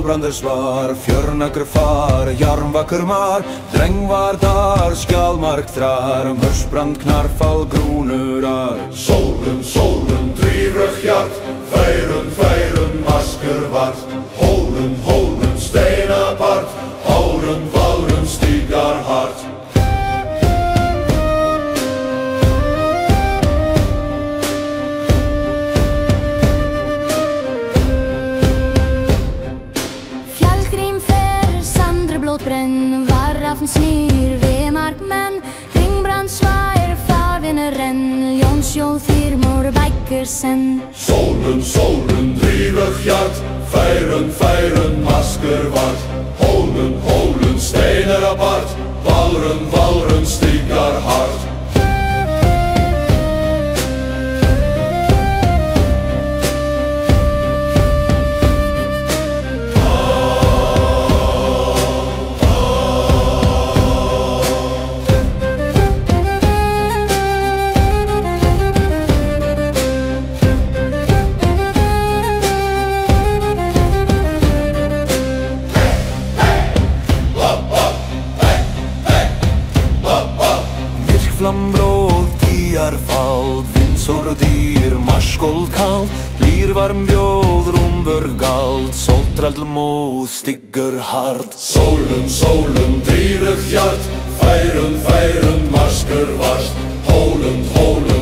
Bålbranders var, fjörnakr far, jarmvakker maar, dreng var daar, skjalmark drar, mørsbrand knarfall gronurar. Solen, drierig hjart, feiren, masker vart, holen, steen apart, valren, stigar hart. Brenn, varafn snir, vemark menn, ringbrand svær, farvinne renn, jonsjól þyrmor, bækkersen. Solen, drierig hjart, feiren, masker vart, holen, steiner apart, valren, stigar hart. Flambrot, tiarfall, vindsordyr, marskold kald, blir varm bjóð, rúmbör gald, soltraldmo, stigger hard. Solen, drierig hjart, feiren, masker vart, holen,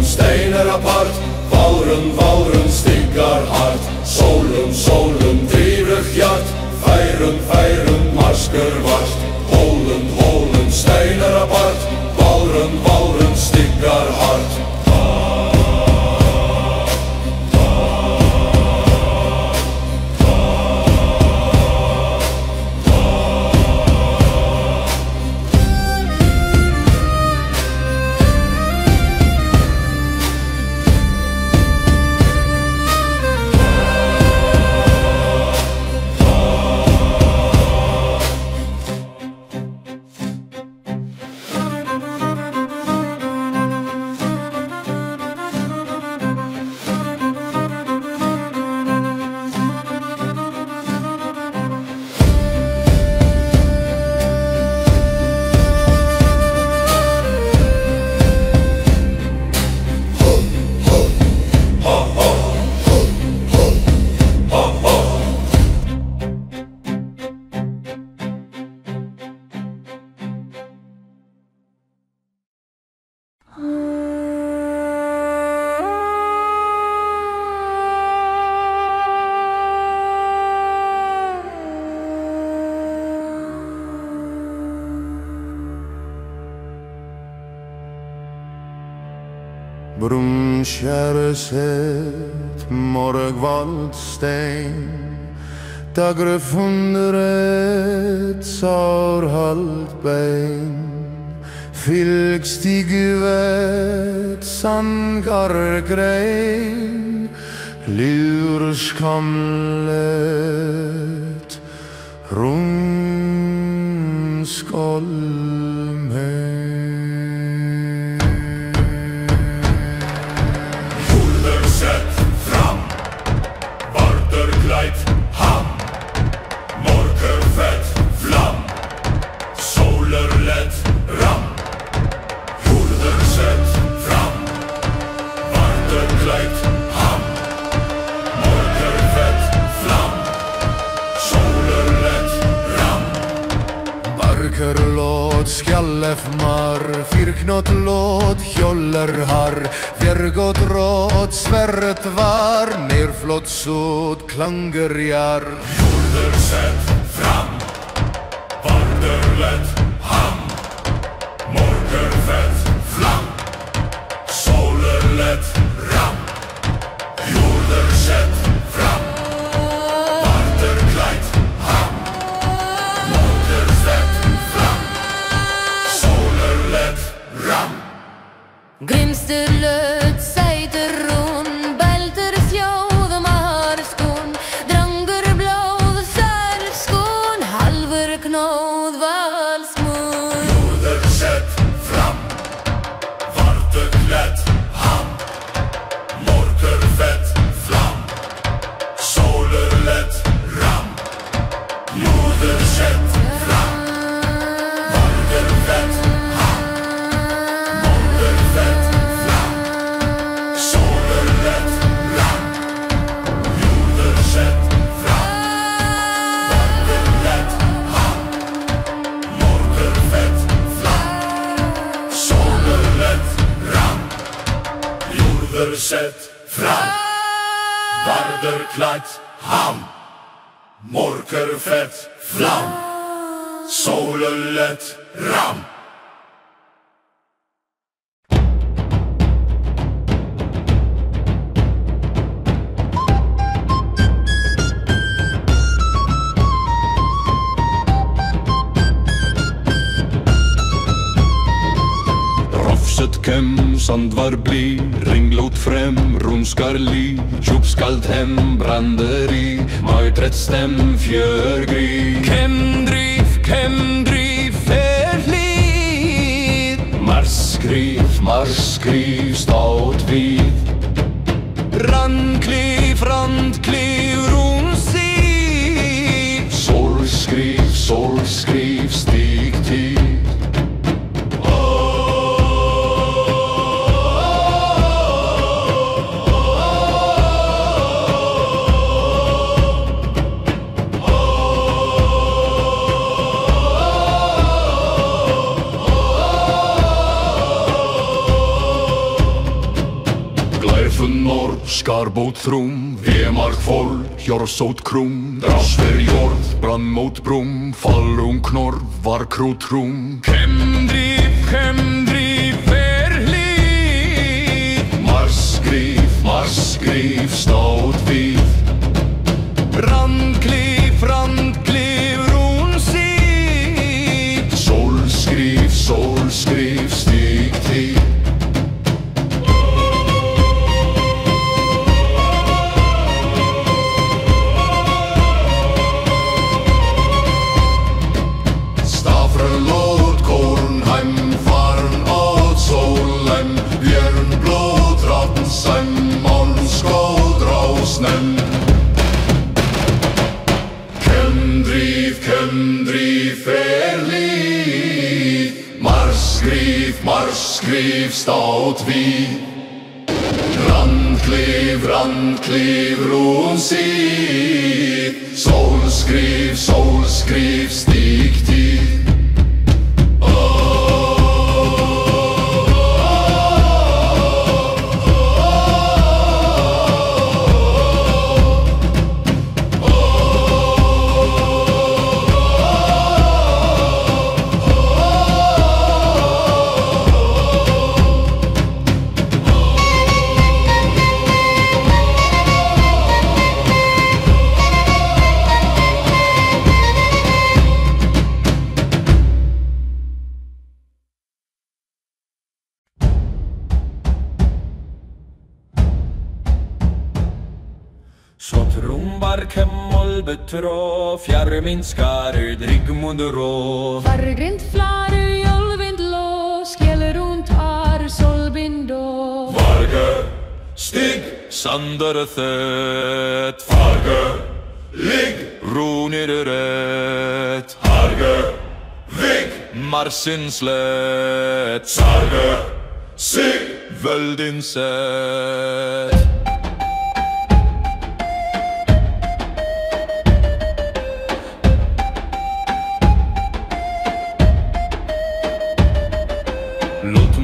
steiner apart, valren, stigar hart. Solen, drierig hjart, feiren, masker vart, holen, steiner apart, valren, stigar hart. Brunskjæreset, morgvald stein, dagrefunderet, saurhalt bein, fylgstigvet, sangargrein, lurskamlet, rundskolme. Skjallefmar, fyrknått hjollerhar, vjergått råd, sverret var, nerflott sod, klangerjar. Jordersett fram, varderlett ham, morgerfett flam, solerlett ram. Jordersett fram, varderkleit ham, morgerfett flam. Ram. Grimsterløt, seiterron, belter, sjóð og marskon, drangur blóð, sælskon. Sødersett fram, Varderklatt ham, Morkerfett flam, Solelett ram. Kem, sandvar bli, ringlot frem, runskar li, tjopskalt hem, branderi, maitret stem, fjørgri. Kemdriv, ferlid, marskriv, stout vid. Randkliv, runsiv, solskriv, stig tid. Skarbot thrum, Vemark voll, Jorsot krum, Drasver jord, brann mot brum, Fallum knorr, Varkrot rum. Kemdriv, verlid, marskriv, stout vid. Randkliv, runsiv, solskriv, stig tid. Kemdriv, verlid, marskriv, stout vid. Randkliv, runsiv, solskriv, stig tid. Så trombar kemmol betrå, fjärrminskar Rigmund rå. Fargrind flar, jolvind lå, skjellerunt ar, solbindå. Varge, Stig, sanderthet, farge, ligg, runirret, harge, vigg, marsinslet, sarge, sig, völdinset.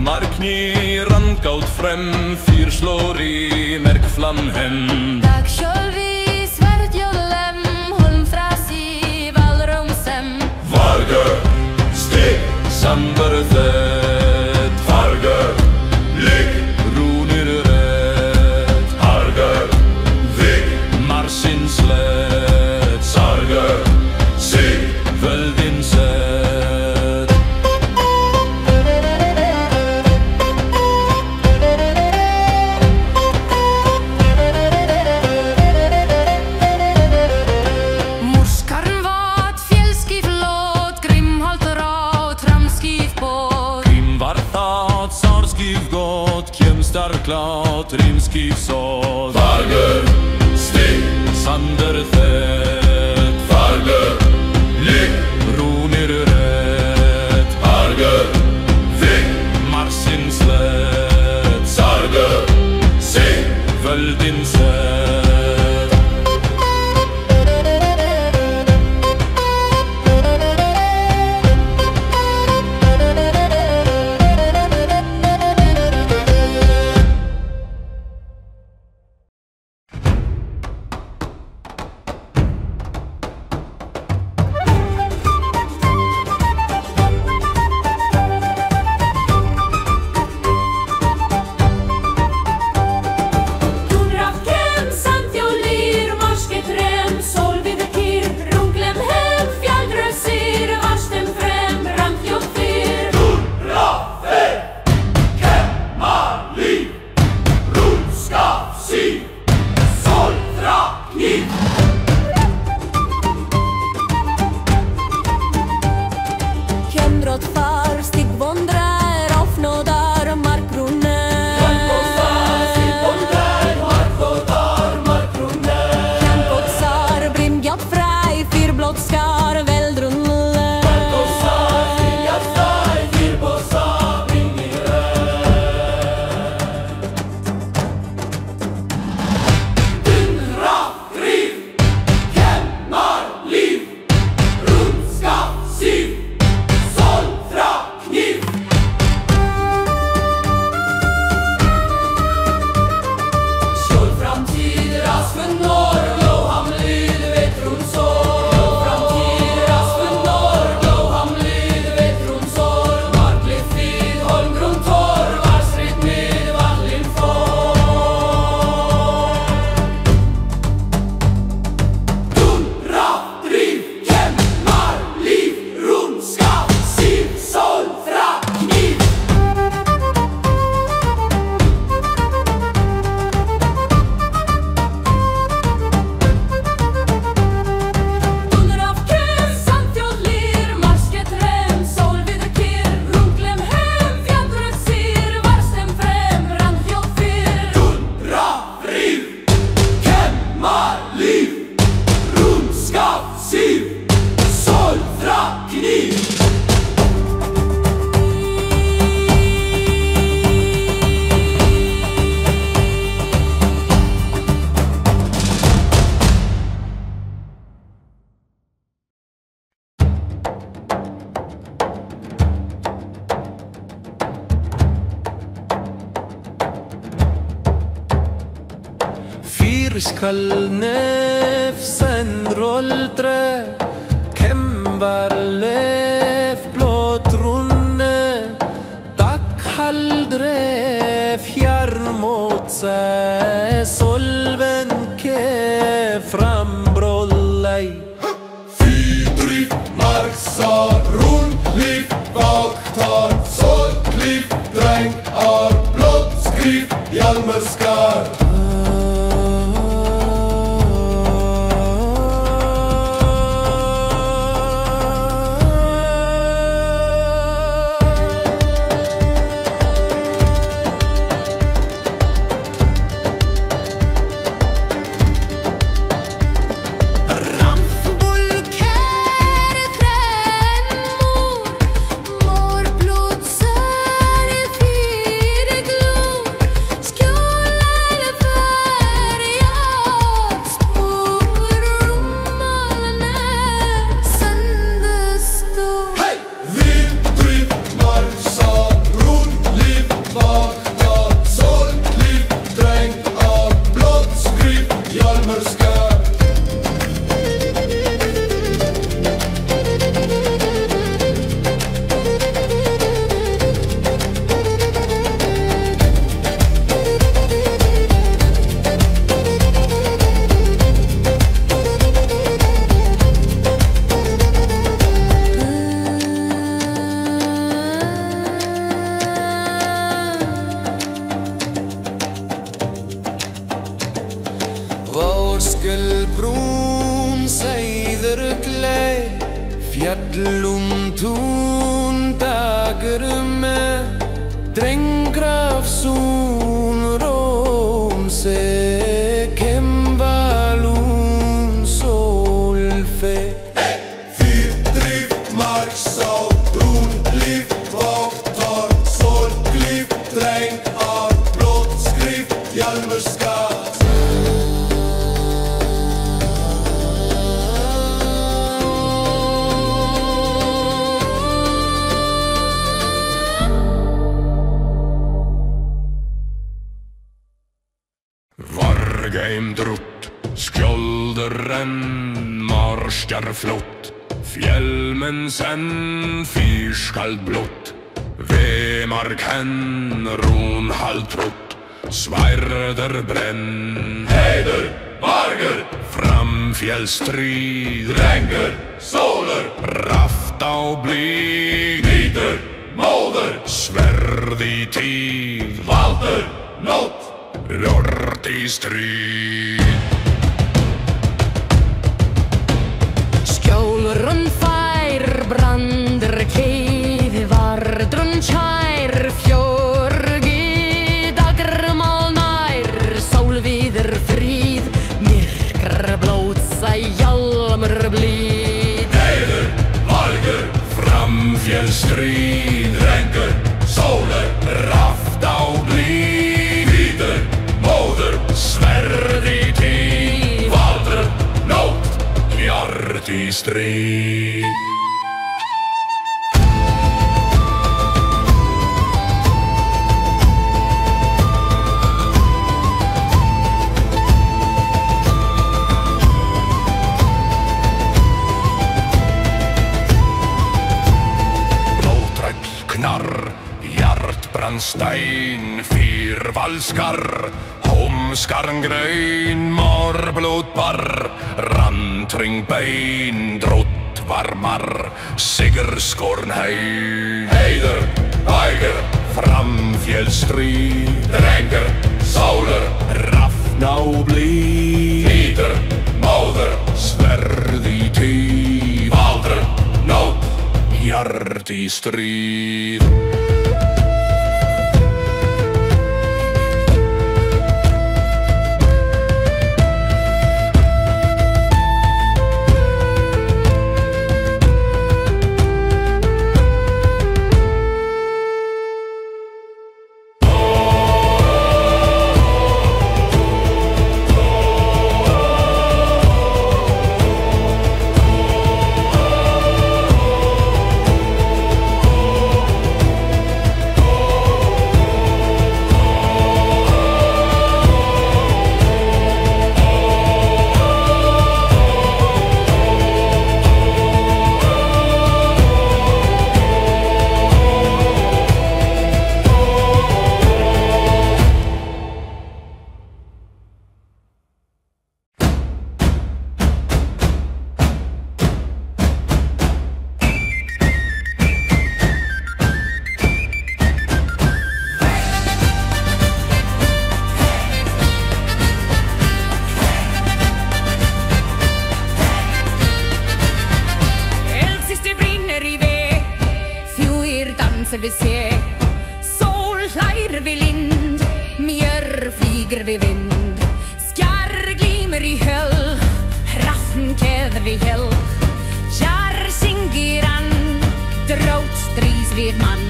Markni randgaut frem, fyrslår i merkflam hem. Dag sjølvi, sverdjolem, holmfrasi, valromsem. varge, stig, sanderthet, farge, ligg, runirret, harge, vigg, marsinslet, sarge, sig, völdinset. Starklart, rimskiv sådd. varge, stig, sanderthet, farge, ligg, runirret, harge, vigg, marsinslet, sarge, sig, völdinset. skal nefsen roldre Kembar lef blåtrunne Dak haldre fjarmot seg Solven ke frambrollei Fydrift, marksar, rundlift, vaktar, solglift, dreng, ar, blått skrift, hjalmerskar Vårskullbrun seider klei Fjallum tún dagur með Drengrafsún rómse Kembalún solfe Fydrift, marksar, rundlift, vaktar, solglift, dreng, ar, blått skrift, hjalmerskar Vargeimdrutt, skjolderenn, marskjarflott Fjellmensen, fyrskaldblott Vemarken, runhaldtrott Sværderbrenn Heider, varger, Framfjellstrid, drenger, soler, Rafta og blyg Niter, moder, Sverd i tid, valter, nått Lort i strid Skjólrun fær, brandur keið, vardrun kær, fjörgi, dagrmal nær, sólvíður fríð, myrkr blótsa, hjalmur blíð. Heider, valger, Framfjellstrid, drenger, soler, Rafta og blyg Niter, moder, Sverd i tid, valter, nått hjart i strid Blótrell knarr, hjartbrannstein, fyrvalskar Homskarn grøyn, morblodbarr Rantring bein, drott varmar Sigurdskorn hei Heider, væger, Framfjellstrid, drenger, soler, Rafna og blyg Niter, moder, Sverd i tid, valter, nått hjart i strid danser vi se. Sol hlær vi lind, mjør flyger vi vind. Skjær glimer i høll, raffen keder vi hell. Kjær synger han, dråt stris vid mann.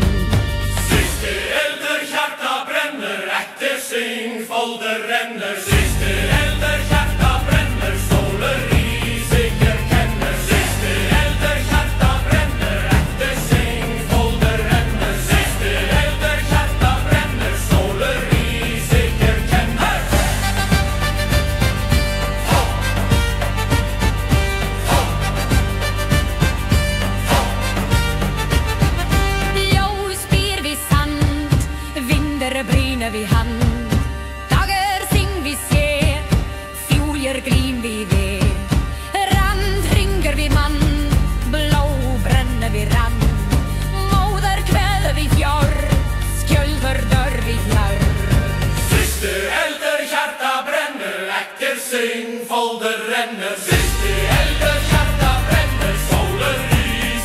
Siste elder hjarta brenner, etter syng folder renner. Siste elder hjarta brenner, soler i sikker kenner. Siste elder hjarta brenner, etter syng folder renner. Siste elder hjarta brenner, soler i sikker kenner. Blå spyr vi sand, vinder bryner vi hand. Dager syng vi se, fjoljer glim vi ved. Rand ringer vi mann, blå brenner vi rand. Moder kveler vi fjør, skjølver dør vi fjør. Siste elder hjarta brenner, etter syng folder renner. Siste elder hjarta brenner, soler i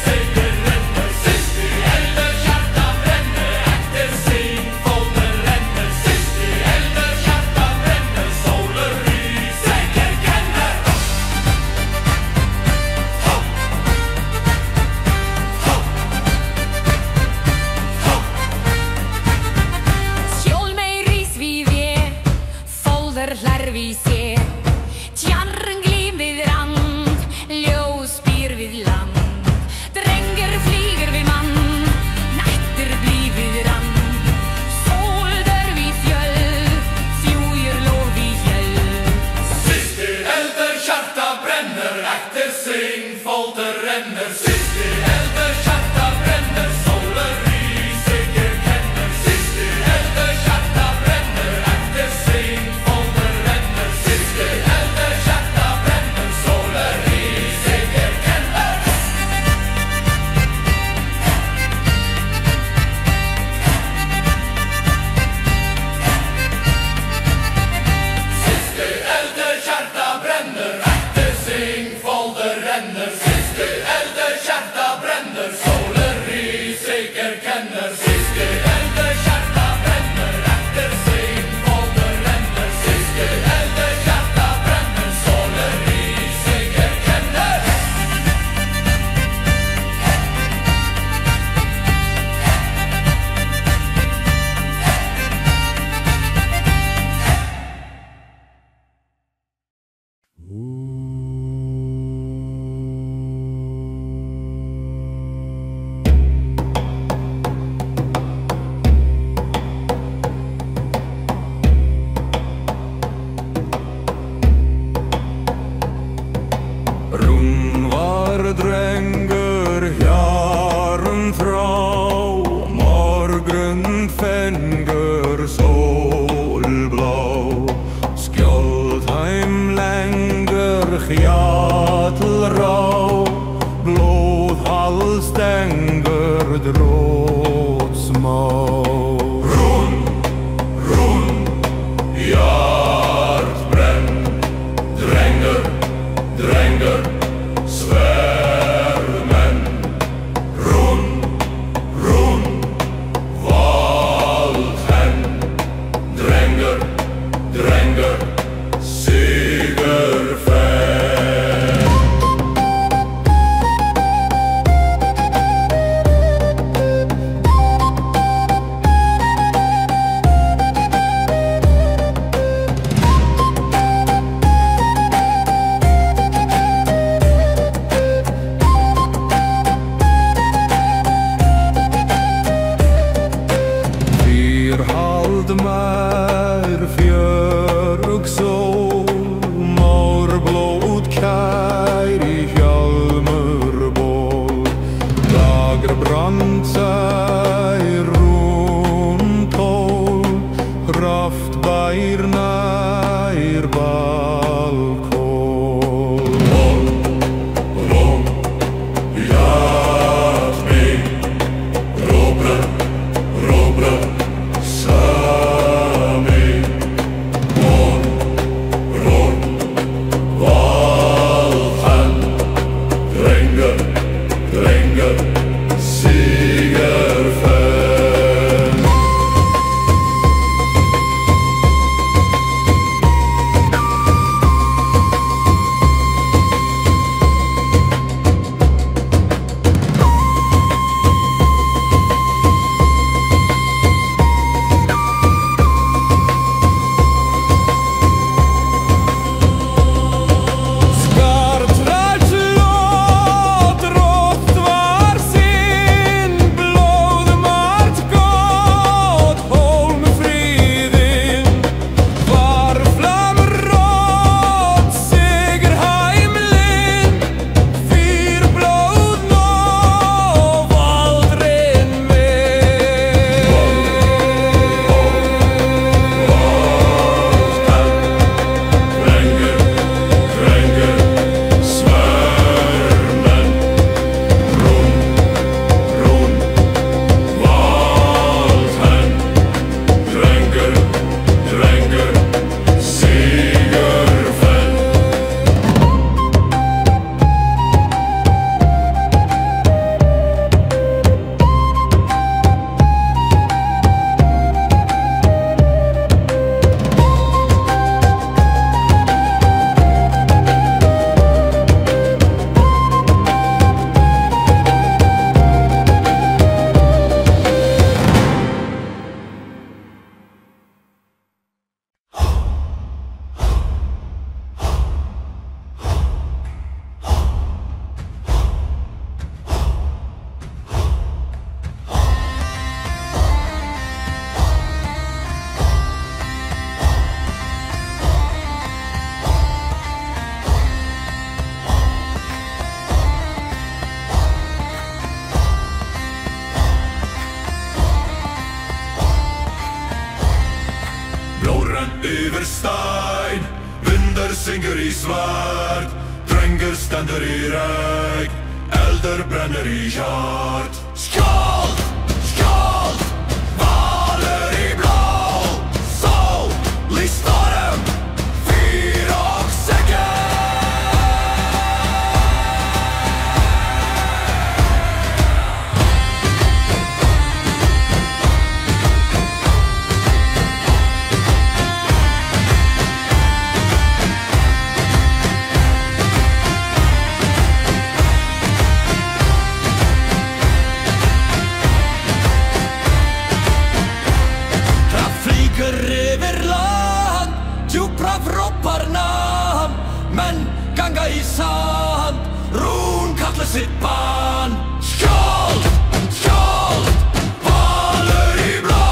sikker renner. Siste elder hjarta brenner, etter syng folder renner. Siste elder hjarta brenner, soler i sikker kenner. Skjold med ris vi ved, folder lær vi se. Tjarren glim vid rand, ljós spyr vid land. Drenger flyger vi mann, nätter blir vid rand. Sol dør vi fjøll, fjoljer lår vi fjell. Siste elder hjarta brenner, etter syng folder renner. Siste elder hjarta brenner, soler i sikker kenner. Siste elder hjarta brenner, etter syng folder renner. Siste elder hjarta brenner, soler i sikker kenner. Siste elder hjarta brenner, etter syng folder renner. Siste elder hjarta brenner, soler i sikker kenner. Siste elder hjarta brenner, etter syng folder renner. Siste elder hjarta brenner, soler i sikker kenner. Rún var drengur hjarn frá, morgun fengur sólblá. Skjoldheim lengur hjatlrá, blóðhalstengur drótsmá. Hjart brenn, drenger, drenger, svermenn. Rún, rún, valdhenn. Drenger, drenger, sigurfenn. Fyrhald mær fjörug sól, mórblót kær í hjálmur ból. Dagar brandsær rúntól, kraft bær nær balkól. Hjart mig, robre, robre, sami. Rún, valdhenn. Drenger, drenger, sigur yfir stein. Vindur syngur í svärd, drengur stendur í regn, eldur brennur í hjart. Skjold, skjold, valur í blá, sól í storm, fyr og segger. Menn ganga í sand, rún kallar sitt bann. Skjold, skjold, valur í blá,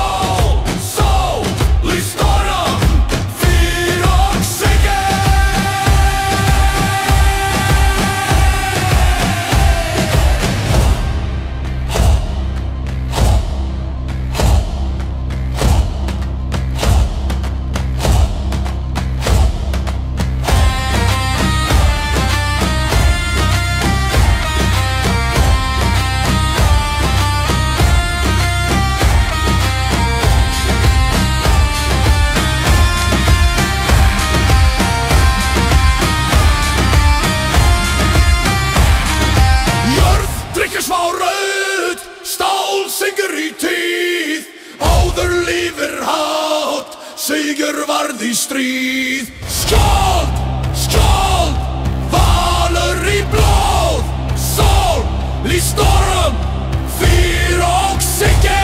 sól í storm, fyr og segger. Sigur varð í stríð. Skjold, skjold, valur í blóð, sól í storm, fyr og segger.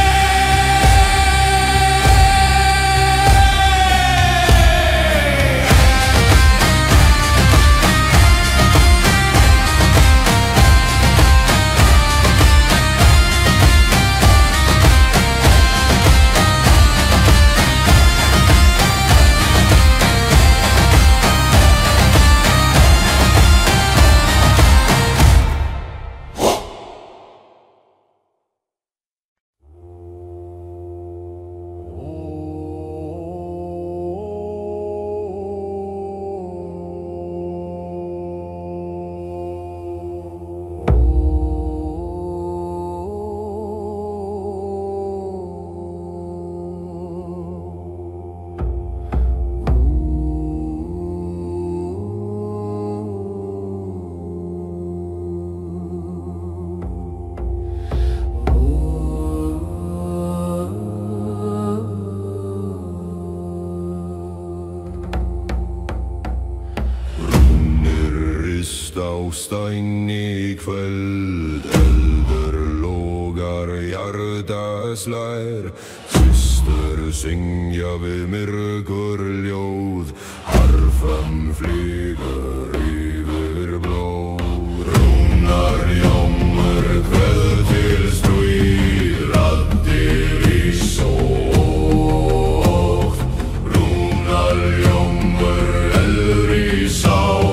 Á stein í kvöld, eldur logar, hjarta slær. Systur syngja við myrkurljóð, harfan flýgur yfir blóð. Rúnar ljómur kveð til stríð, raddir í sótt. Rúnar ljómur eldur í sál,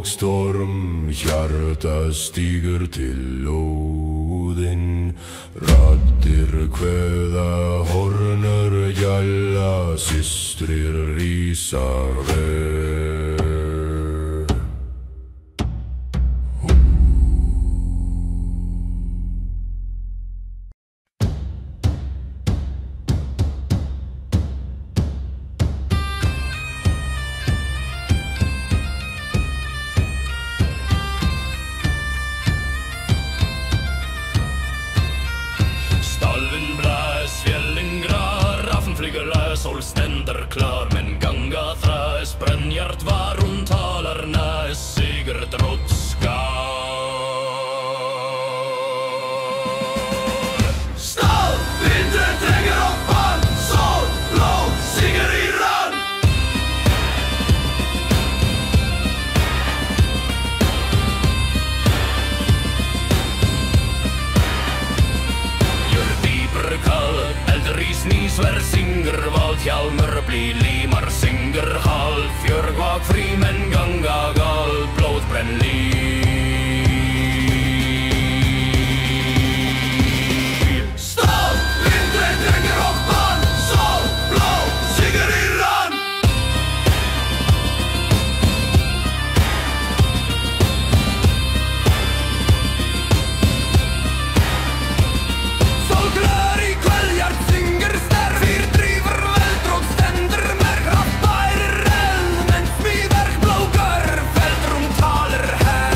storm, hjarta stígur til lóðinn. Raddir kveða, hornur gjalla, systrir rísa ver. sol ständer klar, men ganga träs bränjart var hon talar när seger drottskar. Stad, vinter tränger upp man, sol, blå, siger i rand. Gör viper kall, eldris nisver singer, vald hjalmer blir limar singer hall, fjörgvak fri men ganga gal, blåt bränn liv. Stad, vinter tränger upp man, sol, blå, siger i rand. Sol glör i kvälljart synger stär, fyr driver vältråd ständer med krafta är eld, men smiverk blågar fältrum taler här.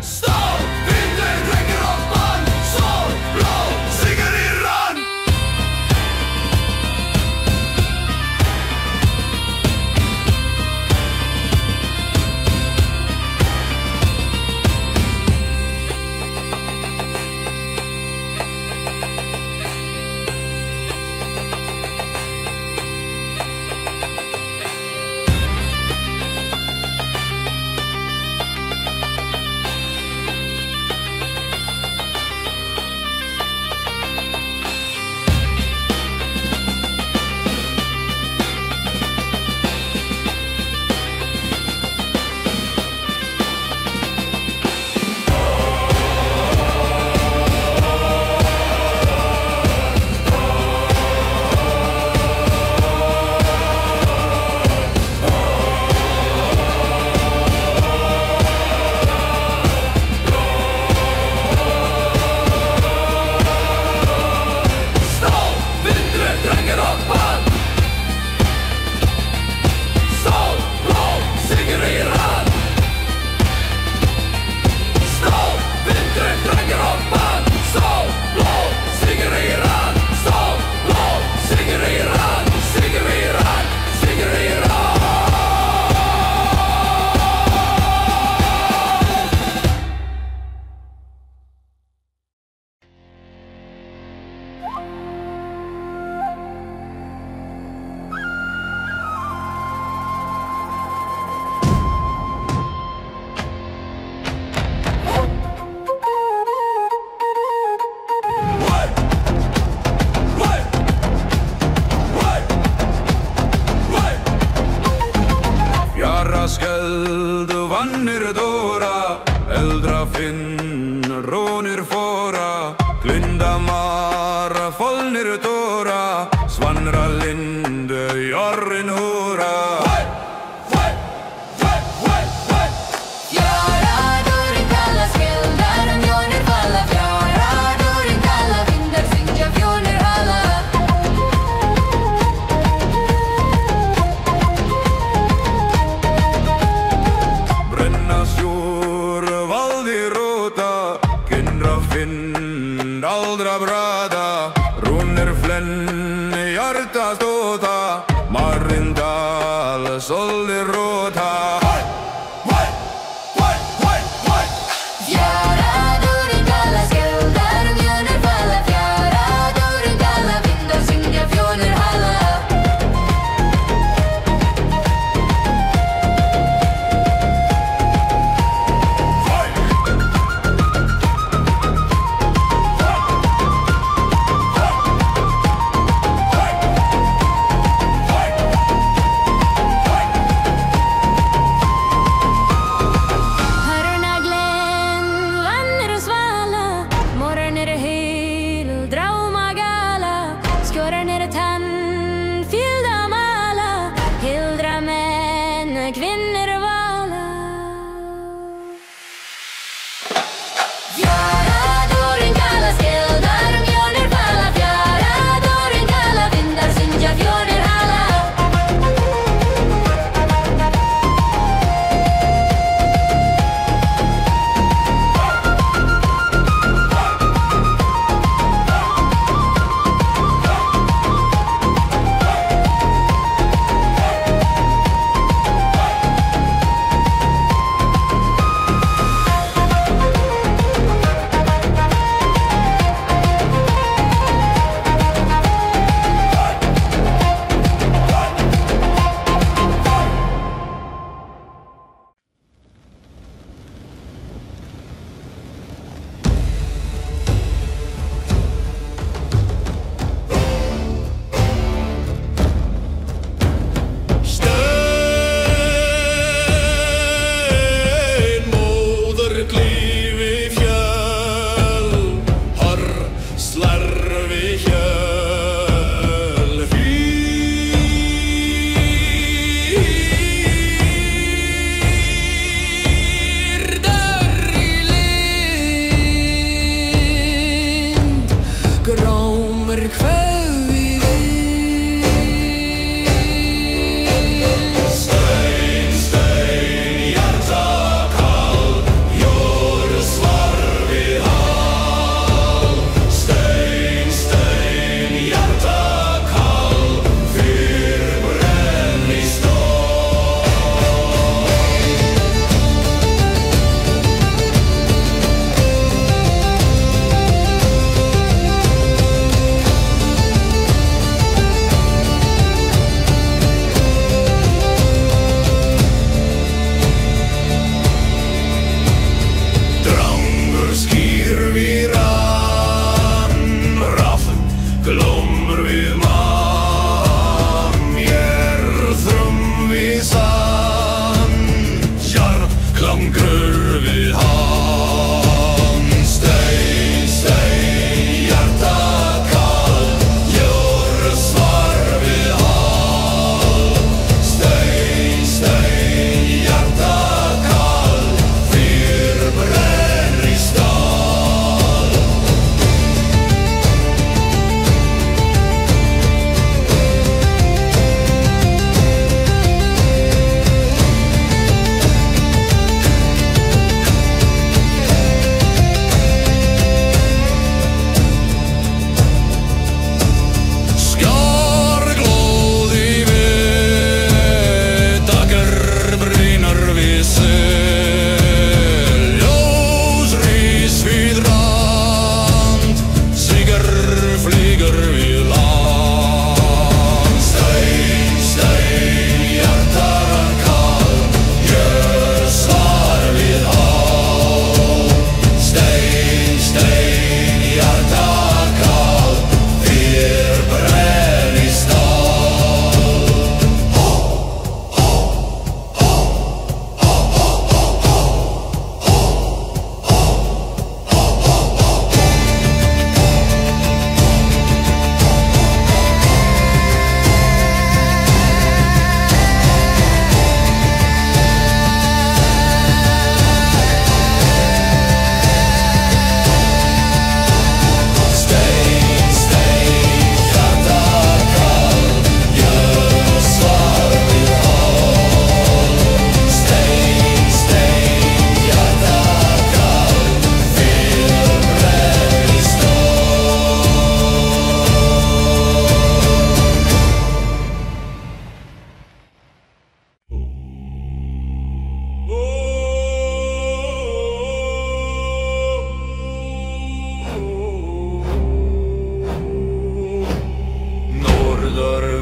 Stad, vinter tränger upp man, sol, blå, siger i rand. Stad, vinter tränger upp man, sol, blå, siger i rand. Stad, vinter tränger upp man, sol, blå, siger i rand. Sol, blå, siger i rand, siger i rand, siger i rand. Fjärraskeld vannir dåra, eldra finn, rånir fåra, klindamar, follnir tåra, svanra linde, jarrin hora. Fjara dörren kalla skeldar, mjörner falla. Fjara dörren kalla vindar, synger fjörner alla. Brännas jord, valdi rota, kindra finn, aldra brada, runner flenn, hjärta ståta, marindal, soldi rota. Fjara dörren kalla skeldar, mjörner falla. Fjara dörren kalla vindar, synger fjörner alla.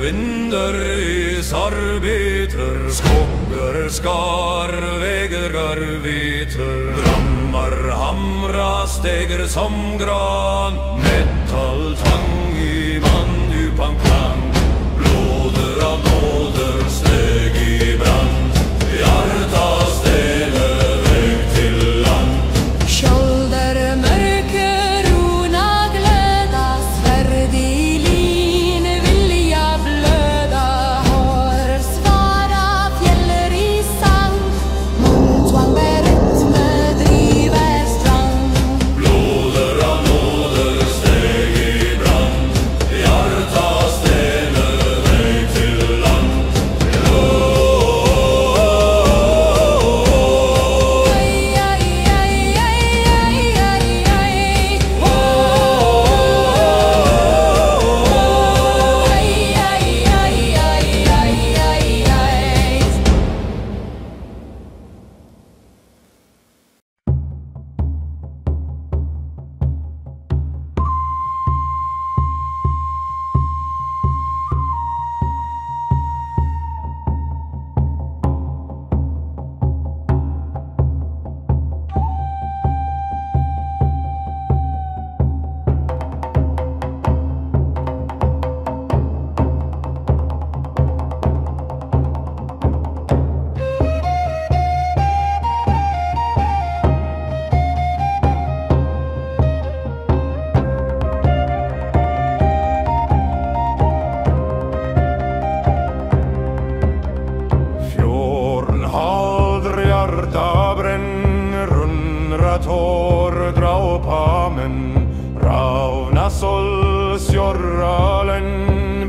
vinder isar biter, skogger skar, vägar viter. Drammar hamra steger som gran, metalltang i manndjupan klang. Blåder av nåder steg i brand, hjärta stele väg till land. Skjolder mörker rona glöda, svärd i lin vilja blöda. Har svara fjäller i sand, muntvang med rytme driver strand. Blåder av nåder steg i brand, hjärta stele väg till land. Tår dra på men ravna sol sjorralen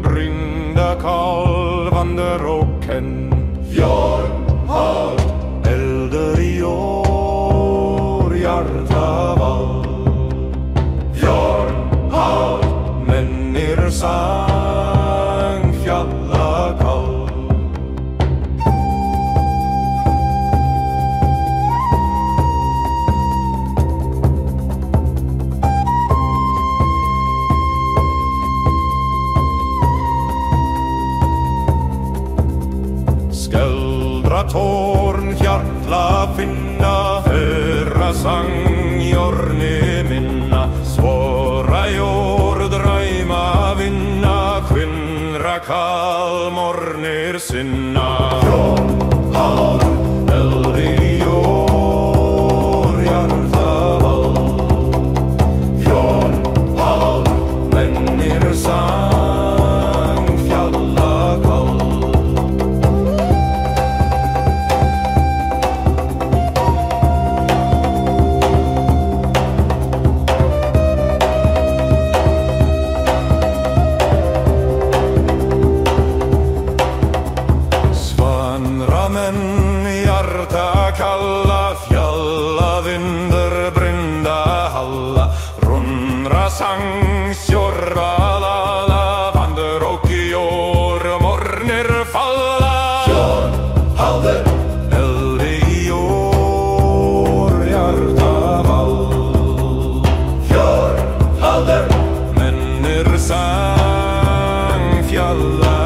brynda kalvande rocken. Fjörn har elder i år hjärta vall. Fjörn har människor sang fjalla kall. Tårn hjärtla finna, höra sang jorni minna. Svåra jord dröjma vinna, skynra kalmornir sinna. Från har eld i år hjärta vall. Från har människor sang fjalla kall. Kalla fjalla vinder brynda halla, rundra sang sjorra lala, vander och i år morgner falla. Fjörn halder eld i år hjärta vall. Fjörn halder människor sang fjalla